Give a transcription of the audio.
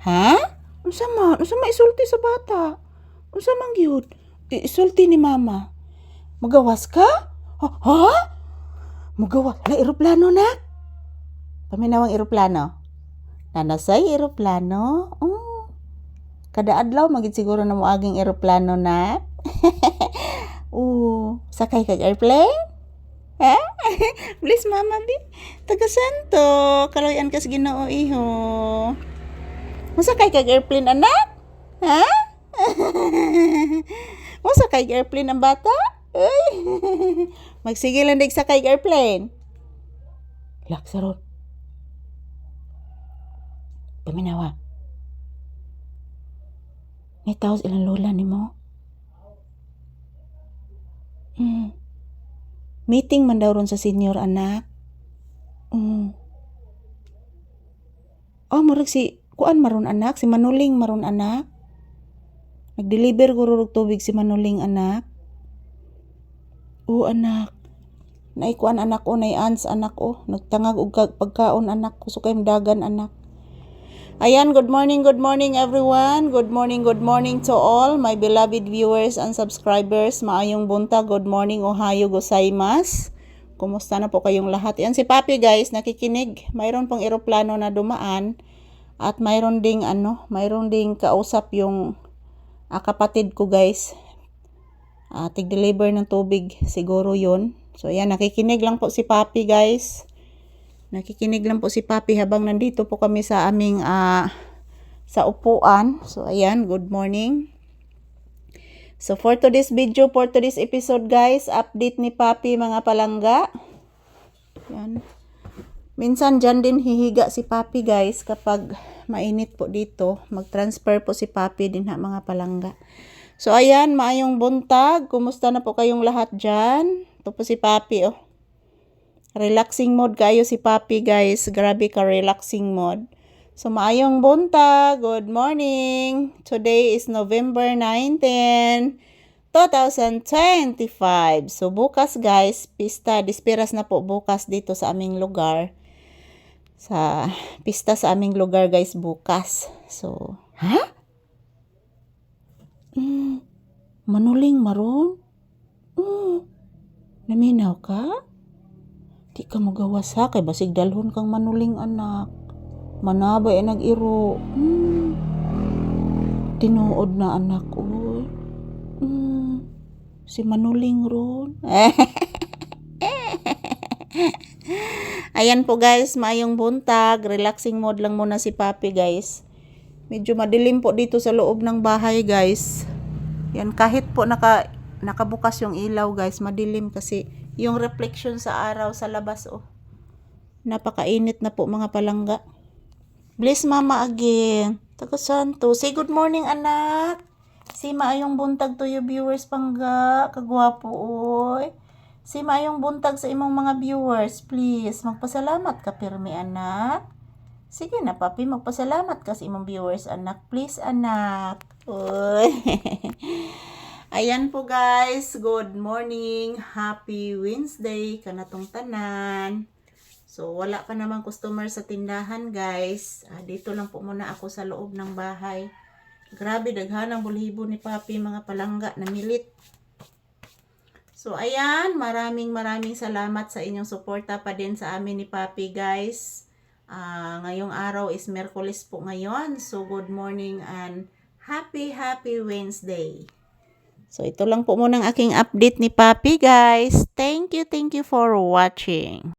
Ha? Unsa man? Unsa man isulti sa bata? Unsa man gyud? Isulti ni mama. Magawas ka? Ha? Magawas? Ala, eroplano na? Paminawang eroplano? Nanasay eroplano? Kada adlaw magid siguro na moaging eroplano na. Sakay kag airplane? Ha? Please mama bi. Taga Santo, kaloyan kas Ginoo iho. Masakay kag airplane anak? Ha? Masakay kag airplane ang bata? Uy. Magsige lang dig sakay kag airplane. Laksaron. Paminawa. May taos ilang lola ni mo? Meeting man daw ron sa senior anak. Murag si kuan maron anak, si Manuling maron anak. Nag-deliver guro og tubig si Manuling anak. Anak. Naikuan anak o, naians anak o. Nagtangag og pagkaon anak ko, so kay dagan anak. Ayan, good morning everyone. Good morning to all my beloved viewers and subscribers. Maayong buntag, good morning, ohayo gozaimasu. Kumusta na po kayong lahat? Yan si Papi guys, nakikinig. Mayroon pong eroplano na dumaan at mayroon ding kausap yung kapatid ko guys. Tig-deliver ng tubig siguro yun. So ayan, nakikinig lang po si Papi guys. Nakikinig lang po si Papi habang nandito po kami sa aming sa upuan. So ayan, good morning. So for today's video, for today's episode guys, update ni Papi mga palangga. Yan. Minsan dyan din hihiga si Papi guys kapag mainit po dito. Mag-transfer po si Papi din mga palangga. So ayan, maayong buntag. Kumusta na po kayong lahat dyan? Ito po si Papi oh. Relaxing mode kayo si Papi guys. Grabe ka relaxing mode. So maayong buntag. Good morning. Today is November 19, 2025. So bukas guys, pista, disperas na po bukas dito sa aming lugar. Sa pista sa aming lugar guys bukas. So, ha? Manuling maron? Naminaw ka? Di ka magawas ha, kay basig dalhon kang manuling anak. Manabay nag-iro. Tinuod na anak ko. Si Manuling ron. Ayan po guys, maayong buntag. Relaxing mode lang muna si Papi guys. Medyo madilim po dito sa loob ng bahay guys. Yan, kahit po nakabukas yung ilaw guys, madilim kasi yung reflection sa araw sa labas oh. Napakainit na po mga palangga. Bless mama again. Taga Santo. Say good morning anak. Si maayong buntag to your viewers pangga. Kagwapo oy. Si maayong buntag sa imong mga viewers. Please, magpasalamat ka pirmi anak. Sige na Papi, magpasalamat ka sa imong viewers anak. Please anak. Oy. Ayan po guys, good morning, happy Wednesday, kanatong tanan. So wala pa namang customer sa tindahan guys, dito lang po muna ako sa loob ng bahay. Grabe, daghanang bulhibo ni Papi mga palangga na milit. So ayan, maraming salamat sa inyong suporta pa din sa amin ni Papi guys. Ngayong araw is Miyerkules po ngayon, so good morning and happy Wednesday. So, ito lang po muna ang aking update ni Papi, guys. Thank you for watching.